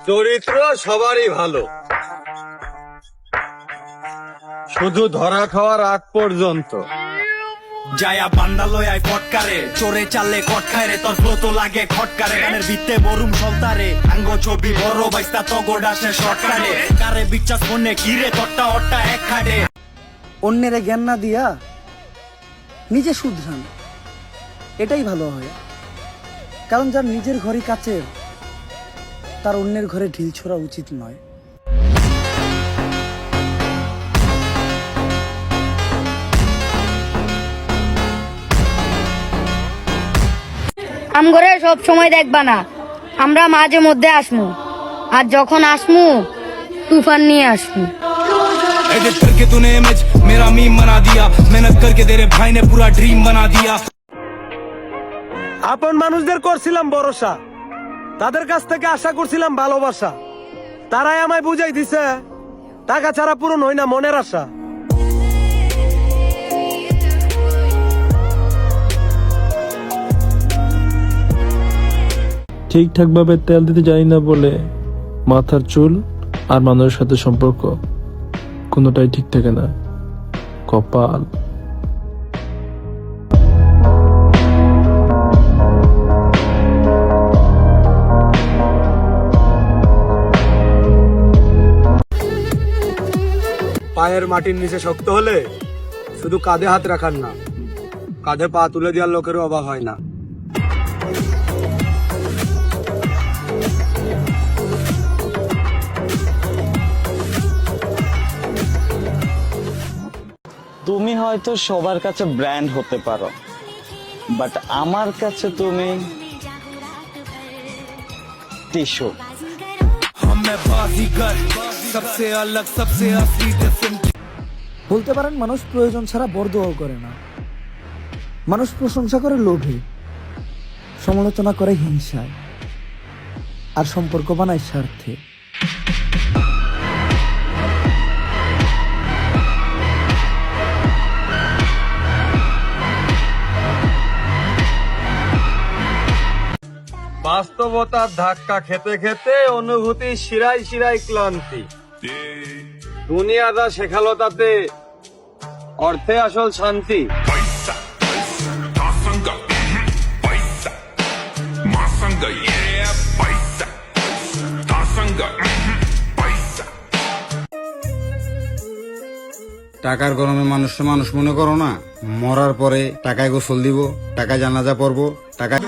চরিত্র সবারই ভালো, শুধু ধরা খাওয়ার আগ পর্যন্ত। যায়া বান্দালয় আয় ফটকারে, চোরে চাললে কট খায় রে, তোর ফ্লো তো লাগে খটকারে। গানের ভিত্তে বরুম সলতারে, আঙ্গ ছবি বড় বাইস্তা তগড আসে শর্টকারে। কারে বিশ্বাস মনে কিরে তট্টা অট্টা এক খাটে। অন্যেরে জ্ঞান না দিয়া নিজে শুধরান, এটাই ভালো হয়। কারণ যার নিজের ঘরই কাচের, তার অন্যের ঘরে ঢিল ছোড়া উচিত নয়। আমগরে সব সময় দেখবা না, আমরা মাঝে মধ্যে আসমু, আর যখন আসমু তুফান নিয়ে আসমু। एडिट करके तूने इमेज मेरा मीम बना दिया, मेहनत करके तेरे भाई ने पूरा ड्रीम बना दिया। আপন মানুষদের করছিলাম ভরসা, তাদের কাছ থেকে আশা করছিলাম ভালোবাসা। তারাই আমায় বুঝাই দিছে টাকা ছাড়া পূরণ হয় না মনের আশা। ঠিকঠাক ভাবে তেল দিতে জানি না বলে মাথার চুল আর মানুষের সাথে সম্পর্ক কোনোটাই ঠিক থাকে না। কপাল। পায়ের মাটির নিচে শক্ত হলে শুধু কাঁধে হাত রাখার না, কাঁধে পা তুলে দেওয়ার লোকেরও অভাব হয় না। তুমি হয়তো সবার কাছে ব্র্যান্ড হতে পারো, বাট আমার কাছে তুমি টিস্যু। বলতে পারেন মানুষ প্রয়োজন ছাড়া বরদোয়াও করে না। মানুষ প্রশংসা করে লোভে, সমালোচনা করে হিংসায়, আর সম্পর্ক বানায় স্বার্থে। বাস্তবতার ধাক্কা খেতে খেতে অনুভূতি শিরায় শিরায় ক্লান্তি। দুনিয়া যা শেখালো তাতে অর্থে আসল শান্তি। টাকার গরমে মানুষকে মানুষ মনে করো না। মরার পরে টাকায় গোসল দিব, টাকায় জানাজা পড়বো, টাকায়।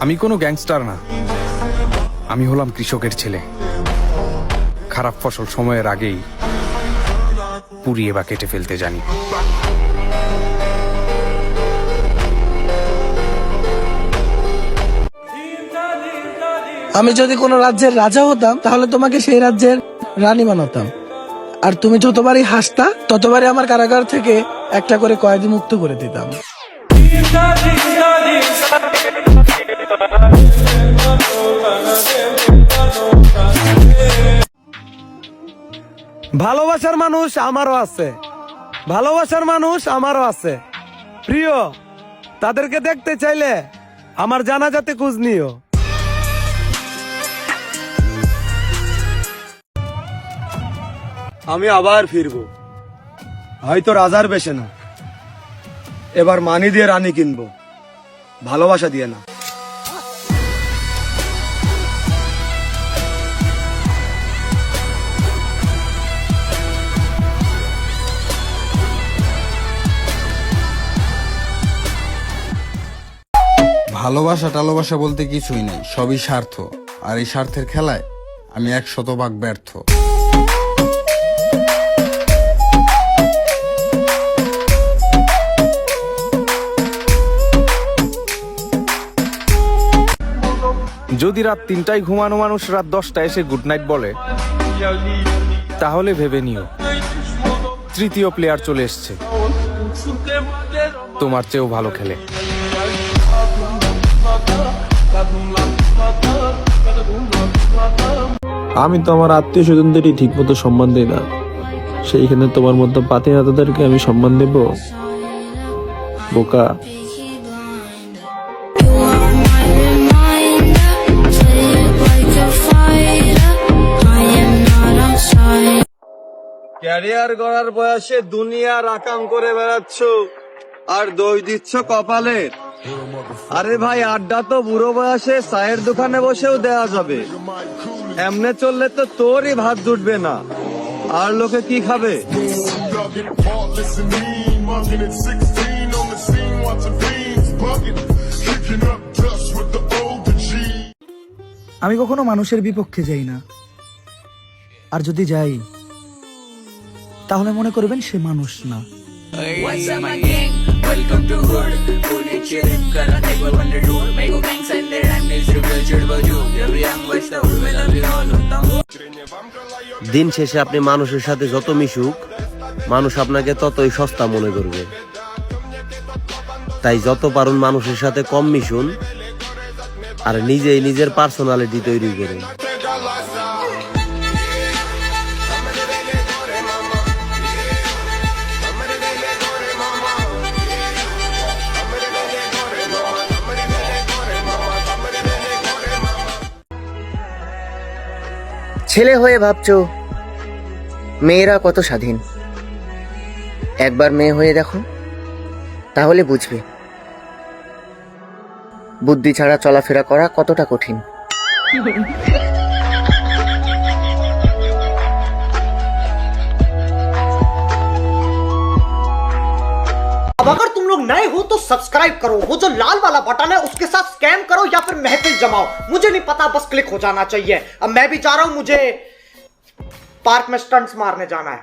আমি কোনো গ্যাংস্টার না, আমি হলাম কৃষকের ছেলে। খারাপ ফসল সময়ের আগেই পুড়িয়ে বা কেটে ফেলতে জানি। আমি যদি কোনো রাজ্যের রাজা হতাম তাহলে তোমাকে সেই রাজ্যের রানী বানাতাম, আর তুমি যতবারই হাসতা ততবারই আমার কারাগার থেকে একটা করে কয়েদি মুক্ত করে দিতাম। ভালোবাসার মানুষ আমারও আছে, ভালোবাসার মানুষ আমারও আছে। প্রিয়, তাদেরকে দেখতে চাইলে আমার জানাজাতে খোঁজ নিও। আমি আবার ফিরবো, হয়তো রাজার বেশে না। এবার মানি দিয়ে রানী কিনবো, ভালোবাসা দিয়ে না। ভালোবাসা টালোবাসা বলতে কিছুই নেই, সবই স্বার্থ। আর এই স্বার্থের খেলায় আমি 100% ব্যর্থ। যদি রাত 3টায় ঘুমানো মানুষ রাত 10টায় এসে গুড নাইট বলে, তাহলে ভেবে নিও তৃতীয় প্লেয়ার চলে এসছে, তোমার চেয়েও ভালো খেলে। আমি তো আমার আত্মীয় স্বজনদেরই ঠিক মতো সম্মান দিই না, সেইখানে তোমার মতো পাতি হাতাদেরকে আমি সম্মান দেব? বোকা। You are my reminder, play it like a fire. Career গড়ার বয়সে দুনিয়ার আকাম করে বেড়াচ্ছ আর দই দিচ্ছ কপালের। আরে ভাই, আড্ডা তো বুড়ো বয়সে চায়ের দোকানে বসেও দেওয়া যাবে। এমনে চললে তো তোরই ভাত জুটবে না, আর লোকে কি খাবে? আমি কখনো মানুষের বিপক্ষে যাই না, আর যদি যাই তাহলে মনে করবেন সে মানুষ না। What's up my gang? Welcome to hood. Pull it chill, kara table on the door. Make a gang send their rhyme is real churba ju. Every young boy stop will love you all. দিন শেষে আপনি মানুষের সাথে যত মিশুক, মানুষ আপনাকে ততই সস্তা মনে করবে। তাই যত পারুন মানুষের সাথে কম মিশুন, আর নিজেই নিজের পার্সোনালিটি তৈরি করুন। ছেলে হয়ে ভাবছো মেয়েরা কত স্বাধীন, একবার মেয়ে হয়ে দেখো তাহলে বুঝবে বুদ্ধি ছাড়া চলাফেরা করা কতটা কঠিন। अब अगर तुम लोग नए हो तो सब्सक्राइब करो, वो जो लाल वाला बटन है उसके साथ स्कैम करो या फिर महफिल जमाओ, मुझे नहीं पता, बस क्लिक हो जाना चाहिए। अब मैं भी जा रहा हूं, मुझे पार्क में स्टंट्स मारने जाना है।